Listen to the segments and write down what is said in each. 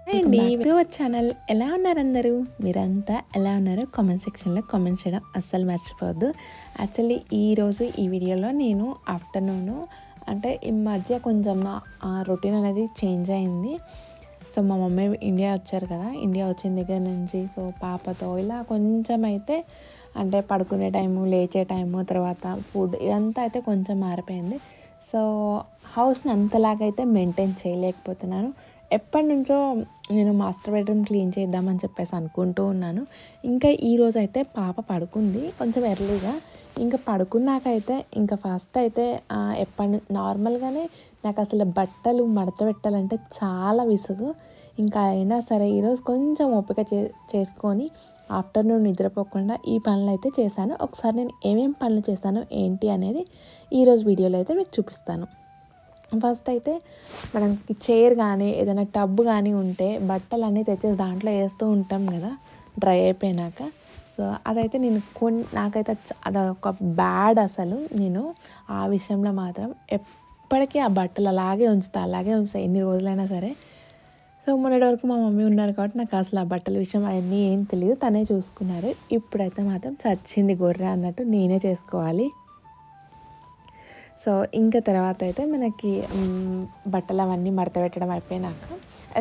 Hi అండి, your channel. ఎలా ఉన్నారు అందరూ? మీరంతా ఎలా ఉన్నారో కామెంట్ సెక్షన్లో కామెంట్ చేయడం అస్సలు మర్చిపోవద్దు. యాక్చువల్లీ ఈరోజు ఈ వీడియోలో నేను ఆఫ్టర్నూను అంటే ఈ మధ్య కొంచెం నా రొటీన్ అనేది చేంజ్ అయింది. సో మా మమ్మీ ఇండియా వచ్చారు కదా, ఇండియా వచ్చిన దగ్గర నుంచి సో పాపతో ఇలా కొంచెం అయితే అంటే పడుకునే టైము, లేచే టైము, తర్వాత ఫుడ్ ఇదంతా అయితే కొంచెం మారిపోయింది. సో హౌస్ని అంతలాగైతే మెయింటైన్ చేయలేకపోతున్నాను. ఎప్పటి నుంచో నేను మాస్టర్ బెడ్రూమ్ క్లీన్ చేద్దామని చెప్పేసి అనుకుంటూ ఉన్నాను. ఇంకా ఈరోజు అయితే పాప పడుకుంది కొంచెం ఎర్లీగా. ఇంకా పడుకున్నాకైతే ఇంకా ఫస్ట్ అయితే నార్మల్గానే నాకు అసలు బట్టలు మడత పెట్టాలంటే చాలా విసుగు. ఇంకా అయినా సరే ఈరోజు కొంచెం ఓపిక చేసుకొని ఆఫ్టర్నూన్ నిద్రపోకుండా ఈ పనులు అయితే చేశాను. ఒకసారి నేను ఏమేమి పనులు చేశాను ఏంటి అనేది ఈరోజు వీడియోలో అయితే మీకు చూపిస్తాను. ఫస్ట్ అయితే మనకి చైర్ కానీ ఏదైనా టబ్ కానీ ఉంటే బట్టలన్నీ తెచ్చేసి దాంట్లో వేస్తూ ఉంటాం కదా డ్రై అయిపోయినాక. సో అదైతే నాకైతే అదొక బ్యాడ్. అసలు నేను ఆ విషయంలో మాత్రం ఎప్పటికీ ఆ బట్టలు అలాగే ఉంచుతా ఎన్ని రోజులైనా సరే. సో మొన్నటి వరకు మా మమ్మీ ఉన్నారు కాబట్టి నాకు అసలు ఆ బట్టల విషయం అవన్నీ ఏం తెలియదు, తనే చూసుకున్నారు. ఇప్పుడైతే మాత్రం చచ్చింది గొర్రె అన్నట్టు నేనే చేసుకోవాలి. సో ఇంకా తర్వాత అయితే మనకి బట్టలు అవన్నీ మడత పెట్టడం అయిపోయినాక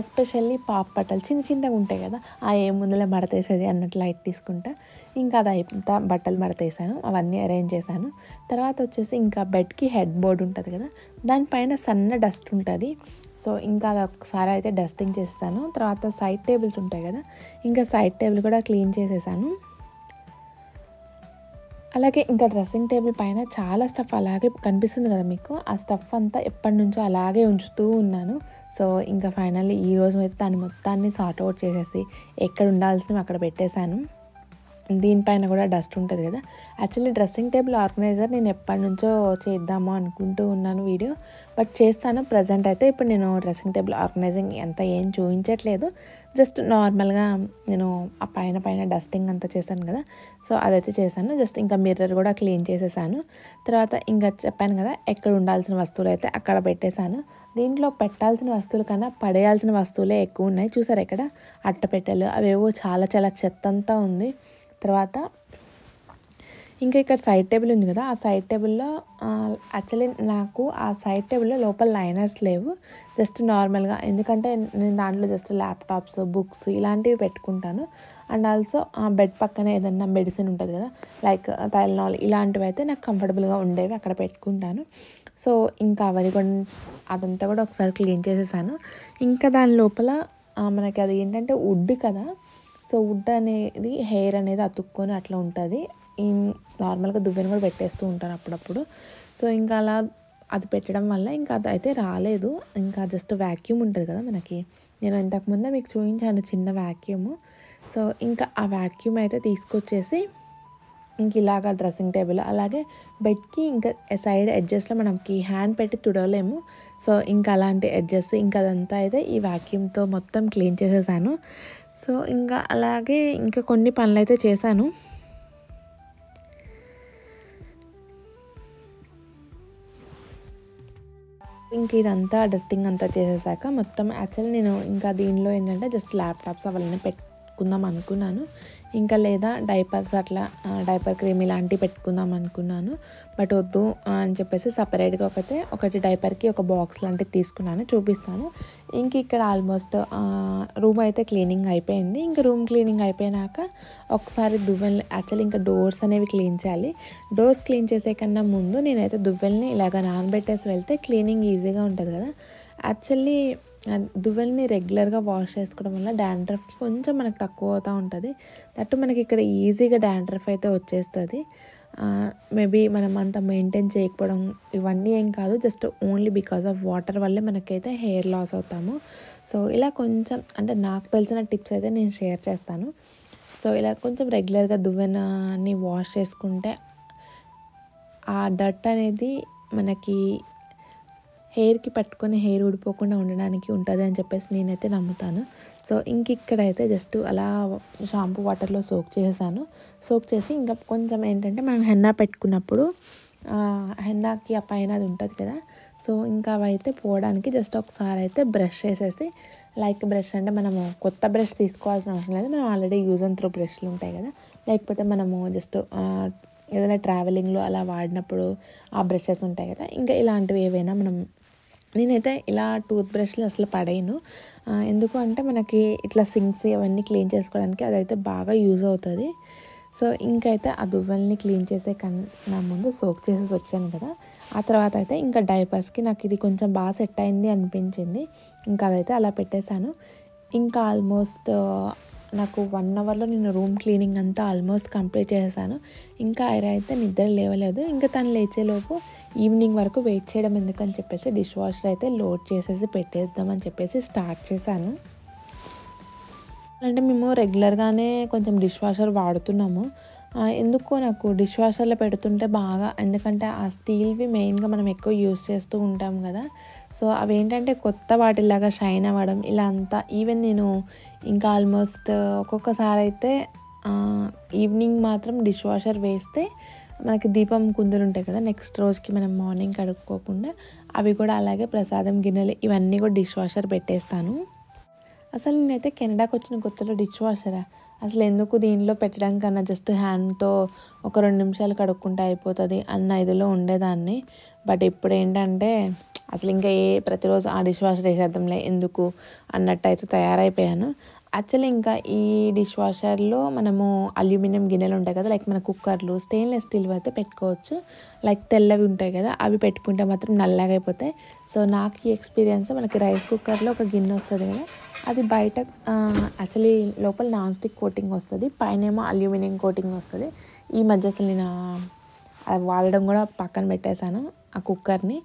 ఎస్పెషల్లీ పాప బట్టలు చిన్నగా ఉంటాయి కదా, ఆ ఏ ముందులో మడతేసేది అన్నట్టు లైట్ తీసుకుంటా. ఇంకా అది అయిపోతా బట్టలు మడతేసాను, అవన్నీ అరేంజ్ చేశాను. తర్వాత వచ్చేసి ఇంకా బెడ్కి హెడ్ బోర్డ్ ఉంటుంది కదా, దానిపైన సన్న డస్ట్ ఉంటుంది. సో ఇంకా అది ఒకసారి అయితే డస్టింగ్ చేస్తాను. తర్వాత సైడ్ టేబుల్స్ ఉంటాయి కదా, ఇంకా సైడ్ టేబుల్ కూడా క్లీన్ చేసేసాను. అలాగే ఇంకా డ్రెస్సింగ్ టేబుల్ పైన చాలా స్టఫ్ అలాగే కనిపిస్తుంది కదా మీకు, ఆ స్టఫ్ అంతా ఎప్పటి నుంచో అలాగే ఉంచుతూ ఉన్నాను. సో ఇంకా ఫైనల్లీ ఈరోజు అయితే దాన్ని మొత్తాన్ని సార్ట్ అవుట్ చేసేసి ఎక్కడ ఉండాల్సినవి అక్కడ పెట్టేశాను. దీనిపైన కూడా డస్ట్ ఉంటుంది కదా. యాక్చువల్లీ డ్రెస్సింగ్ టేబుల్ ఆర్గనైజర్ నేను ఎప్పటి నుంచో చేద్దాము అనుకుంటూ ఉన్నాను వీడియో, బట్ చేస్తాను. ప్రజెంట్ అయితే ఇప్పుడు నేను డ్రెస్సింగ్ టేబుల్ ఆర్గనైజింగ్ అంతా ఏం చూపించట్లేదు, జస్ట్ నార్మల్గా నేను ఆ పైన డస్టింగ్ అంతా చేశాను కదా, సో అదైతే చేశాను. జస్ట్ ఇంకా మిర్రర్ కూడా క్లీన్ చేసేసాను. తర్వాత ఇంకా చెప్పాను కదా ఎక్కడ ఉండాల్సిన వస్తువులు అయితే అక్కడ పెట్టేశాను. దీంట్లో పెట్టాల్సిన వస్తువుల కన్నా పడేయాల్సిన వస్తువులే ఎక్కువ ఉన్నాయి. చూసారు ఇక్కడ అట్టపెట్టెలు అవేవో చాలా చెత్త అంతా ఉంది. తర్వాత ఇంకా ఇక్కడ సైడ్ టేబుల్ ఉంది కదా, ఆ సైడ్ టేబుల్లో యాక్చువల్లీ నాకు ఆ సైడ్ టేబుల్లో లోపల లైనర్స్ లేవు, జస్ట్ నార్మల్గా. ఎందుకంటే నేను దాంట్లో జస్ట్ ల్యాప్టాప్స్, బుక్స్ ఇలాంటివి పెట్టుకుంటాను. అండ్ ఆల్సో బెడ్ పక్కన ఏదన్నా మెడిసిన్ ఉంటుంది కదా, లైక్ టైలనాల్ ఇలాంటివి అయితే నాకు కంఫర్టబుల్గా ఉండేవి అక్కడ పెట్టుకుంటాను. సో ఇంకా అదంతా కూడా ఒకసారి క్లీన్ చేసేసాను. ఇంకా దాని లోపల మనకి అది ఏంటంటే వుడ్ కదా, సో వుడ్ అనేది హెయిర్ అనేది అతుక్కొని అట్లా ఉంటుంది. నార్మల్గా దువ్వెన కూడా పెట్టేస్తూ ఉంటాను అప్పుడప్పుడు. సో ఇంకా అలా అది పెట్టడం వల్ల ఇంకా అది అయితే రాలేదు. ఇంకా జస్ట్ వ్యాక్యూమ్ ఉంటుంది కదా మనకి, నేను ఇంతకుముందే మీకు చూపించాను చిన్న వ్యాక్యూమ్. సో ఇంకా ఆ వ్యాక్యూమ్ అయితే తీసుకొచ్చేసి ఇంక ఇలాగా డ్రెస్సింగ్ టేబుల్ అలాగే బెడ్కి ఇంకా సైడ్ ఎడ్జెస్లో మనకి హ్యాండ్ పెట్టి తుడవలేము. సో ఇంకా అలాంటి ఎడ్జెస్ ఇంకా అదంతా అయితే ఈ వ్యాక్యూమ్తో మొత్తం క్లీన్ చేసేసాను. సో ఇంకా అలాగే ఇంకా కొన్ని పనులు అయితే చేశాను. ఇంక ఇదంతా డస్టింగ్ అంతా చేసేసాక మొత్తం యాక్చువల్లీ నేను ఇంకా దీనిలో ఏంటంటే జస్ట్ ల్యాప్టాప్స్ అవన్నీ పెట్టుకుందాం అనుకున్నాను, ఇంకా లేదా డైపర్స్ అట్లా డైపర్ క్రీమ్ ఇలాంటివి పెట్టుకుందాం అనుకున్నాను. బట్ వద్దు అని చెప్పేసి సపరేట్గా ఒకటి డైపర్కి ఒక బాక్స్ లాంటిది తీసుకున్నాను, చూపిస్తాను. ఇంక ఇక్కడ ఆల్మోస్ట్ రూమ్ అయితే క్లీనింగ్ అయిపోయింది. ఇంకా రూమ్ క్లీనింగ్ అయిపోయినాక ఒకసారి దువ్వెల్ని యాక్చువల్లీ ఇంకా డోర్స్ అనేవి క్లీన్ చేయాలి. డోర్స్ క్లీన్ చేసే కన్నా ముందు నేనైతే దువ్వెల్ని ఇలాగ నానబెట్టేసి వెళ్తే క్లీనింగ్ ఈజీగా ఉంటుంది కదా. యాక్చువల్లీ దువ్వెల్ని రెగ్యులర్గా వాష్ చేసుకోవడం వల్ల డాండ్రఫ్కి కొంచెం మనకు తక్కువ అవుతూ ఉంటుంది. దట్టు మనకి ఇక్కడ ఈజీగా డాండ్రఫ్ అయితే వచ్చేస్తుంది. మేబీ మనం అంత మెయింటైన్ చేయకపోవడం ఇవన్నీ ఏం కాదు, just only because of water వల్లే మనకైతే హెయిర్ లాస్ అవుతాము. సో ఇలా కొంచెం అంటే నాకు తెలిసిన టిప్స్ అయితే నేను షేర్ చేస్తాను. సో ఇలా కొంచెం రెగ్యులర్గా దువ్వెనని వాష్ చేసుకుంటే ఆ డట్ అనేది మనకి హెయిర్కి పట్టుకొని హెయిర్ ఊడిపోకుండా ఉండడానికి ఉంటుంది అని చెప్పేసి నేనైతే నమ్ముతాను. సో ఇంక ఇక్కడైతే జస్ట్ అలా షాంపూ వాటర్లో సోక్ చేసేసాను. సోక్ చేసి ఇంకా కొంచెం ఏంటంటే మనం హెన్నా పెట్టుకున్నప్పుడు హెన్నాకి ఆ పైన అది ఉంటుంది కదా, సో ఇంకా అవైతే పోవడానికి జస్ట్ ఒకసారి అయితే బ్రష్ చేసేసి, లైక్ బ్రష్ అంటే మనము కొత్త బ్రష్ తీసుకోవాల్సిన అవసరం లేదు, మనం ఆల్రెడీ యూజ్ అండ్ త్రో బ్రష్లు ఉంటాయి కదా, లేకపోతే మనము జస్ట్ ఏదైనా ట్రావెలింగ్లో అలా వాడినప్పుడు ఆ బ్రషెస్ ఉంటాయి కదా, ఇంకా ఇలాంటివి ఏవైనా నేనైతే ఇలా టూత్ బ్రష్లు అసలు పడేయను. ఎందుకు అంటే మనకి ఇట్లా సింక్స్ ఇవన్నీ క్లీన్ చేసుకోవడానికి అదైతే బాగా యూజ్ అవుతుంది. సో ఇంకైతే ఆ దువ్వెల్ని క్లీన్ చేసే కన్నా ముందు సోక్ చేసేసి వచ్చాను కదా, ఆ తర్వాత అయితే ఇంకా డైపర్స్కి నాకు ఇది కొంచెం బాగా సెట్ అయింది అనిపించింది, ఇంకా అదైతే అలా పెట్టేశాను. ఇంకా ఆల్మోస్ట్ నాకు 1 అవర్లో నేను రూమ్ క్లీనింగ్ అంతా ఆల్మోస్ట్ కంప్లీట్ చేసేసాను. ఇంకా ఐరా అయితే నిద్ర లేవలేదు. ఇంకా తను లేచేలోపు ఈవినింగ్ వరకు వెయిట్ చేయడం ఎందుకని చెప్పేసి డిష్ వాషర్ అయితే లోడ్ చేసేసి పెట్టేద్దామని చెప్పేసి స్టార్ట్ చేశాను. అంటే మేము రెగ్యులర్గానే కొంచెం డిష్ వాషర్ వాడుతున్నాము. ఎందుకో నాకు డిష్ వాషర్లో పెడుతుంటే బాగా, ఎందుకంటే ఆ స్టీల్వి మెయిన్గా మనం ఎక్కువ యూస్ చేస్తూ ఉంటాం కదా, సో అవేంటంటే కొత్త వాటిలాగా షైన్ అవ్వడం ఇలా అంతా. ఈవెన్ నేను ఇంకా ఆల్మోస్ట్ ఒక్కొక్కసారి అయితే ఈవినింగ్ మాత్రం డిష్ వాషర్ వేస్తే మనకి దీపం కుందులు ఉంటాయి కదా, నెక్స్ట్ రోజుకి మనం మార్నింగ్ కడుక్కోకుండా అవి కూడా అలాగే ప్రసాదం గిన్నెలు ఇవన్నీ కూడా డిష్ వాషర్ పెట్టేస్తాను. అసలు నేనైతే కెనడాకి వచ్చిన కొత్తలో డిష్ వాషరా అసలు ఎందుకు దీనిలో పెట్టడం కన్నా జస్ట్ హ్యాండ్తో ఒక 2 నిమిషాలు కడుక్కుంటే అయిపోతుంది అన్న ఇదిలో ఉండేదాన్ని. బట్ ఇప్పుడు ఏంటంటే అసలు ఇంకా ప్రతిరోజు ఆ డిష్ వాషర్ వేసేద్దాంలే ఎందుకు అన్నట్టు అయితే తయారైపోయాను. యాక్చువల్లీ ఇంకా ఈ డిష్ వాషర్లో మనము అల్యూమినియం గిన్నెలు ఉంటాయి కదా, లైక్ మన కుక్కర్లు స్టెయిన్లెస్ స్టీల్ అయితే పెట్టుకోవచ్చు, లైక్ తెల్లవి ఉంటాయి కదా అవి పెట్టుకుంటే మాత్రం నల్లగా అయిపోతాయి. సో నాకు ఈ ఎక్స్పీరియన్స్, మనకి రైస్ కుక్కర్లో ఒక గిన్నె వస్తుంది కదా, అది బయట యాక్చువల్లీ లోపల నాన్ స్టిక్ కోటింగ్ వస్తుంది, పైనేమో అల్యూమినియం కోటింగ్ వస్తుంది. ఈ మధ్య అసలు నేను అది వాడడం కూడా పక్కన పెట్టేశాను ఆ కుక్కర్ని.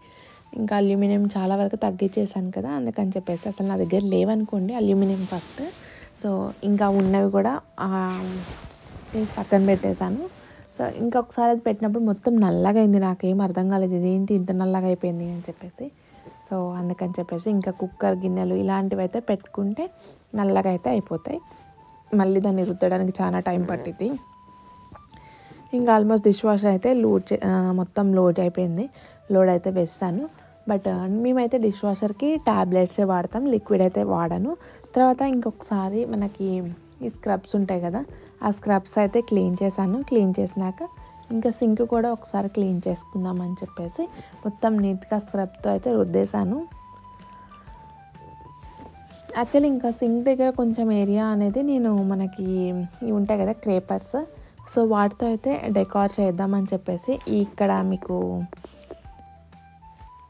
ఇంకా అల్యూమినియం చాలా వరకు తగ్గించేసాను కదా, అందుకని చెప్పేసి అసలు నా దగ్గర లేవనుకోండి అల్యూమినియం ఫస్ట్. సో ఇంకా ఉన్నవి కూడా పక్కన పెట్టేశాను. సో ఇంకొకసారి అది పెట్టినప్పుడు మొత్తం నల్లగా అయింది, నాకేం అర్థం కాలేదు ఇదేంటి ఇంత నల్లగా అయిపోయింది అని చెప్పేసి. సో అందుకని చెప్పేసి ఇంకా కుక్కర్ గిన్నెలు ఇలాంటివి అయితే పెట్టుకుంటే నల్లగా అయితే అయిపోతాయి, మళ్ళీ దాన్ని రుద్దడానికి చాలా టైం పట్టింది. ఇంకా ఆల్మోస్ట్ డిష్ వాషర్ అయితే మొత్తం లోడ్ అయిపోయింది, లోడ్ అయితే వేస్తాను. బట్ మేమైతే డిష్ వాషర్కి ట్యాబ్లెట్సే వాడతాం, లిక్విడ్ అయితే వాడను. తర్వాత ఇంకొకసారి మనకి ఈ స్క్రబ్స్ ఉంటాయి కదా, ఆ స్క్రబ్స్ అయితే క్లీన్ చేశాను. క్లీన్ చేసినాక ఇంకా సింక్ కూడా ఒకసారి క్లీన్ చేసుకుందామని చెప్పేసి మొత్తం నీట్గా స్క్రబ్తో అయితే రుద్దేశాను. యాక్చువల్లీ ఇంకా సింక్ దగ్గర కొంచెం ఏరియా అనేది నేను మనకి ఇవి ఉంటాయి కదా క్రేపర్స్, సో వాటితో అయితే డెకార్ చేద్దామని చెప్పేసి ఇక్కడ మీకు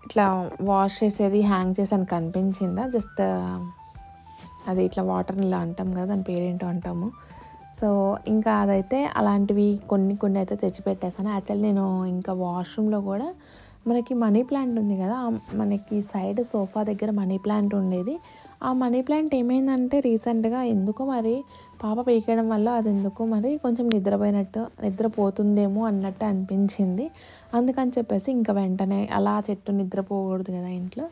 ఇట్లా వాష్ చేసేది హ్యాంగ్ చేసాను కనిపించిందా, జస్ట్ అది ఇట్లా వాటర్ని ఇలా అంటాం కదా, దాని పేరేంటో అంటాము. సో ఇంకా అదైతే అలాంటివి కొన్ని అయితే తెచ్చిపెట్టేసాను. యాక్చువల్లీ నేను ఇంకా వాష్రూమ్లో కూడా మనకి మనీ ప్లాంట్ ఉంది కదా, మనకి సైడ్ సోఫా దగ్గర మనీ ప్లాంట్ ఉండేది. ఆ మనీ ప్లాంట్ ఏమైందంటే రీసెంట్గా ఎందుకో మరి పాప పీకేయడం వల్ల అది ఎందుకో మరి కొంచెం నిద్రపోతుందేమో అన్నట్టు అనిపించింది. అందుకని చెప్పేసి ఇంకా వెంటనే అలా చెట్టు నిద్రపోకూడదు కదా ఇంట్లో,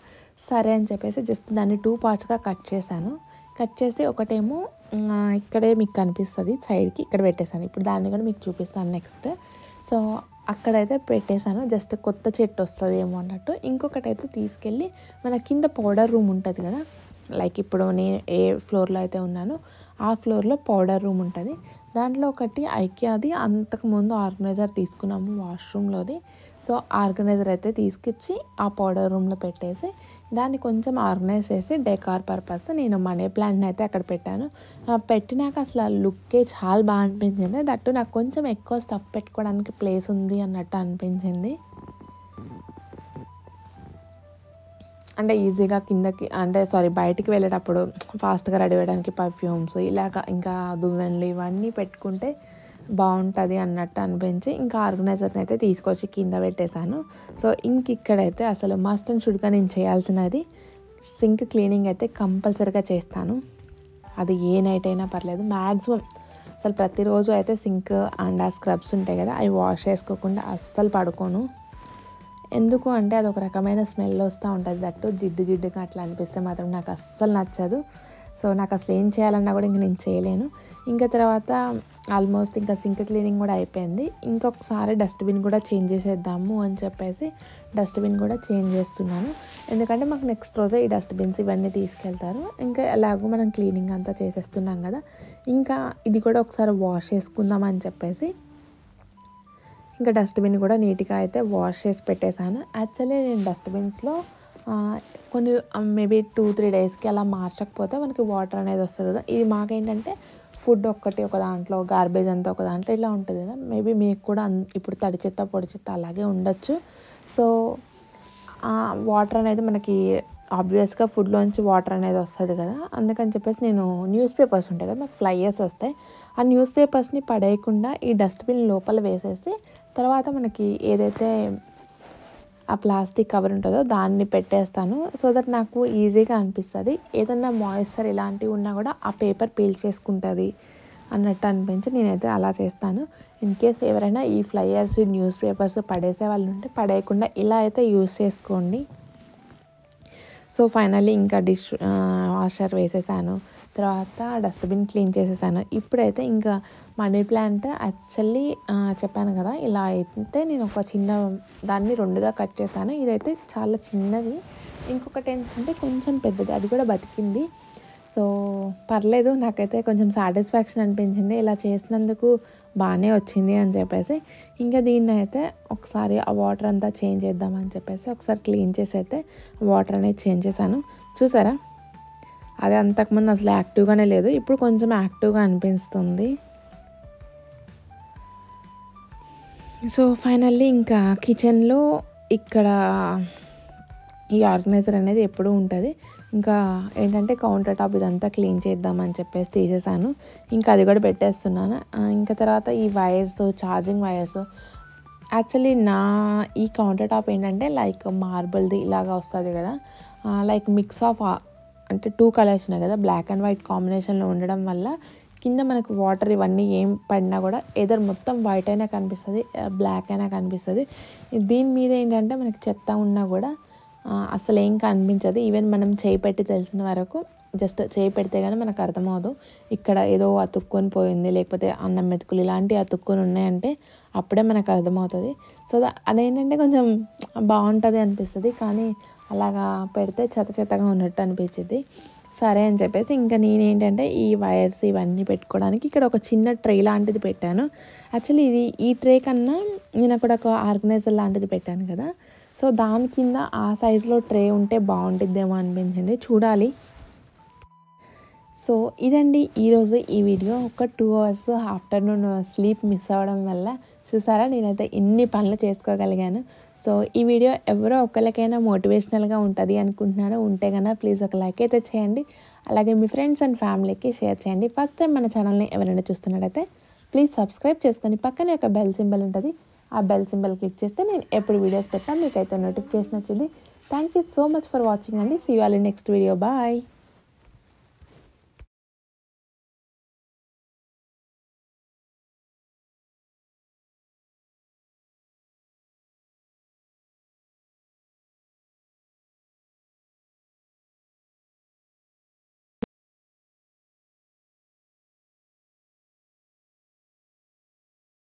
సరే అని చెప్పేసి జస్ట్ దాన్ని 2 పార్ట్స్గా కట్ చేశాను. కట్ చేసి ఒకటేమో ఇక్కడే మీకు కనిపిస్తుంది సైడ్కి, ఇక్కడ పెట్టేశాను. ఇప్పుడు దాన్ని కూడా మీకు చూపిస్తాను నెక్స్ట్. సో అక్కడైతే పెట్టేశాను, జస్ట్ కొత్త చెట్టు వస్తుంది ఏమో అన్నట్టు. ఇంకొకటి అయితే తీసుకెళ్ళి మన కింద పౌడర్ రూమ్ ఉంటుంది కదా, లైక్ ఇప్పుడు నేను ఏ ఫ్లోర్లో అయితే ఉన్నానో ఆ ఫ్లోర్లో పౌడర్ రూమ్ ఉంటుంది. దాంట్లో ఒకటి ఐకియాది అంతకుముందు ఆర్గనైజర్ తీసుకున్నాము వాష్రూమ్లోది. సో ఆర్గనైజర్ అయితే తీసుకొచ్చి ఆ పౌడర్ రూమ్లో పెట్టేసి దాన్ని కొంచెం ఆర్గనైజ్ చేసి డెకార్ పర్పస్ నేను మనీ ప్లాంట్ని అయితే అక్కడ పెట్టాను. పెట్టినాక అసలు ఆ లుక్కే చాలా బాగా అనిపించింది. దట్టు నాకు కొంచెం ఎక్కువ స్టఫ్ పెట్టుకోవడానికి ప్లేస్ ఉంది అన్నట్టు అనిపించింది. అంటే ఈజీగా కిందకి బయటికి వెళ్ళేటప్పుడు ఫాస్ట్గా రెడీ అవ్వడానికి పర్ఫ్యూమ్స్ ఇలాగ ఇంకా దువ్వెనలు ఇవన్నీ పెట్టుకుంటే బాగుంటుంది అన్నట్టు అనిపించి ఇంకా ఆర్గనైజర్ని అయితే తీసుకొచ్చి కింద పెట్టేశాను. సో ఇక్కడైతే అసలు మస్ట్ అండ్ షుడ్గా నేను చేయాల్సినది సింక్ క్లీనింగ్ అయితే కంపల్సరీగా చేస్తాను. అది ఏ నైట్ అయినా పర్లేదు, మ్యాక్సిమం అసలు ప్రతిరోజు అయితే సింక్ అండ్ ఆ స్క్రబ్స్ ఉంటాయి కదా అవి వాష్ చేసుకోకుండా అస్సలు పడుకోను. ఎందుకు అంటే అది ఒక రకమైన స్మెల్ వస్తూ ఉంటుంది, దట్టు జిడ్డుగా అట్లా అనిపిస్తే మాత్రం నాకు అస్సలు నచ్చదు. సో నాకు అసలు ఏం చేయాలన్నా కూడా ఇంక నేను చేయలేను. ఇంకా తర్వాత ఆల్మోస్ట్ ఇంకా సింక్ క్లీనింగ్ కూడా అయిపోయింది. ఇంకొకసారి డస్ట్బిన్ కూడా చేంజ్ చేసేద్దాము అని చెప్పేసి డస్ట్బిన్ కూడా చేంజ్ చేస్తున్నాను. ఎందుకంటే మాకు నెక్స్ట్ రోజే ఈ డస్ట్బిన్స్ ఇవన్నీ తీసుకెళ్తారు. ఇంకా ఎలాగో మనం క్లీనింగ్ అంతా చేసేస్తున్నాం కదా, ఇంకా ఇది కూడా ఒకసారి వాష్ చేసుకుందాం అని చెప్పేసి ఇంకా డస్ట్బిన్ కూడా నీట్గా అయితే వాష్ చేసి పెట్టేశాను. యాక్చువల్లీ నేను డస్ట్బిన్స్లో కొన్ని మేబీ 2-3 డేస్కి అలా మార్చకపోతే మనకి వాటర్ అనేది వస్తుంది కదా. ఇది మాకేంటంటే ఫుడ్ ఒక్కటి ఒక దాంట్లో, గార్బేజ్ అంతా ఒక దాంట్లో ఇలా ఉంటుంది కదా. మేబీ మీకు కూడా ఇప్పుడు తడి చెత్త పొడి చెత్త అలాగే ఉండొచ్చు. సో వాటర్ అనేది మనకి ఆబ్వియస్గా ఫుడ్లోంచి వాటర్ అనేది వస్తుంది కదా. అందుకని చెప్పేసి నేను న్యూస్ పేపర్స్ ఉంటాయి కదా, నాకు ఫ్లైయర్స్ వస్తాయి. ఆ న్యూస్ పేపర్స్ని పడేయకుండా ఈ డస్ట్బిన్ లోపల వేసేసి తర్వాత మనకి ఏదైతే ఆ ప్లాస్టిక్ కవర్ ఉంటుందో దాన్ని పెట్టేస్తాను. సో దట్ నాకు ఈజీగా అనిపిస్తుంది. ఏదన్నా మాయిశ్చర్ ఇలాంటివి ఉన్నా కూడా ఆ పేపర్ పీల్చేసుకుంటుంది అన్నట్టు అనిపించి నేనైతే అలా చేస్తాను. ఇన్ కేస్ ఎవరైనా ఈ ఫ్లైయర్స్ న్యూస్ పేపర్స్ పడేసే వాళ్ళు ఉంటే పడేయకుండా ఇలా అయితే యూస్ చేసుకోండి. సో ఫైనల్లీ ఇంకా డిష్ వాషర్ వేసేసాను, తర్వాత డస్ట్బిన్ క్లీన్ చేసేసాను. ఇప్పుడైతే ఇంకా మనీ ప్లాంట్ యాక్చువల్లీ చెప్పాను కదా, ఇలా అయితే నేను ఒక చిన్న దాన్ని 2గా కట్ చేశాను. ఇదైతే చాలా చిన్నది, ఇంకొకటి ఏంటంటే కొంచెం పెద్దది, అది కూడా బతికింది. సో పర్లేదు, నాకైతే కొంచెం సాటిస్ఫాక్షన్ అనిపించింది ఇలా చేసినందుకు, బాగానే వచ్చింది అని చెప్పేసి. ఇంకా దీన్ని అయితే ఒకసారి ఆ వాటర్ అంతా చేంజ్ చేద్దామని చెప్పేసి ఒకసారి క్లీన్ చేసి అయితే వాటర్ అనేది చేంజ్ చేశాను. చూసారా, అది అంతకుముందు అసలు యాక్టివ్గానే లేదు, ఇప్పుడు కొంచెం యాక్టివ్గా అనిపిస్తుంది. సో ఫైనల్లీ ఇంకా కిచెన్లో ఇక్కడ ఈ ఆర్గనైజర్ అనేది ఎప్పుడూ ఉంటుంది. ఇంకా ఏంటంటే కౌంటర్ టాప్ ఇదంతా క్లీన్ చేద్దామని చెప్పేసి తీసేసాను. ఇంకా అది కూడా పెట్టేస్తున్నాను. ఇంకా తర్వాత ఈ వైర్స్, ఛార్జింగ్ వైర్స్, యాక్చువల్లీ ఈ కౌంటర్ టాప్ ఏంటంటే లైక్ మార్బుల్ది ఇలాగా వస్తుంది కదా, లైక్ మిక్స్ ఆఫ్ అంటే 2 కలర్స్ ఉన్నాయి కదా, బ్లాక్ అండ్ వైట్ కాంబినేషన్లో ఉండడం వల్ల కింద మనకు వాటర్ ఇవన్నీ ఏం పడినా కూడా ఏదర్ మొత్తం వైట్ అయినా కనిపిస్తుంది, బ్లాక్ అయినా కనిపిస్తుంది. దీని మీద ఏంటంటే మనకి చెత్త ఉన్నా కూడా అసలు ఏం కనిపించదు. ఈవెన్ మనం చేయి పెట్టి తెలిసిన వరకు జస్ట్ చేయి పెడితే కానీ మనకు అర్థమవుదు ఇక్కడ ఏదో అతుక్కొని పోయింది, లేకపోతే అన్నం మెతుకులు ఇలాంటివి అతుక్కొని ఉన్నాయంటే అప్పుడే మనకు అర్థమవుతుంది. సో అదేంటంటే కొంచెం బాగుంటుంది అనిపిస్తుంది, కానీ అలాగా పెడితే చెత్తగా ఉన్నట్టు అనిపించింది. సరే అని చెప్పేసి ఇంకా నేనేంటంటే ఈ వైర్స్ ఇవన్నీ పెట్టుకోవడానికి ఇక్కడ ఒక చిన్న ట్రే లాంటిది పెట్టాను. యాక్చువల్లీ ఈ ట్రే కన్నా నేను అక్కడ ఒక ఆర్గనైజర్ లాంటిది పెట్టాను కదా, సో దాని కింద ఆ సైజులో ట్రే ఉంటే బాగుంటుందేమో అనిపించింది, చూడాలి. సో ఇదండి ఈరోజు ఈ వీడియో. ఒక 2 అవర్స్ ఆఫ్టర్నూన్ స్లీప్ మిస్ అవ్వడం వల్ల చూసారా నేనైతే ఇన్ని పనులు చేసుకోగలిగాను. సో ఈ వీడియో ఎవరో ఒకరికైనా మోటివేషనల్గా ఉంటుంది అనుకుంటున్నాను. ఉంటే కనుక ప్లీజ్ ఒక లైక్ అయితే చేయండి, అలాగే మీ ఫ్రెండ్స్ అండ్ ఫ్యామిలీకి షేర్ చేయండి. ఫస్ట్ టైం మన ఛానల్ని ఎవరైనా చూస్తున్నట్టయితే ప్లీజ్ సబ్స్క్రైబ్ చేసుకొని పక్కనే ఒక బెల్ సింబల్ ఉంటుంది, ఆ బెల్ సింబల్ క్లిక్ చేస్తే నేను ఎప్పుడు వీడియోస్ పెట్టినా మీకైతే నోటిఫికేషన్ వచ్చింది. Thank you so much for watching అండి. See you all in next video. Bye.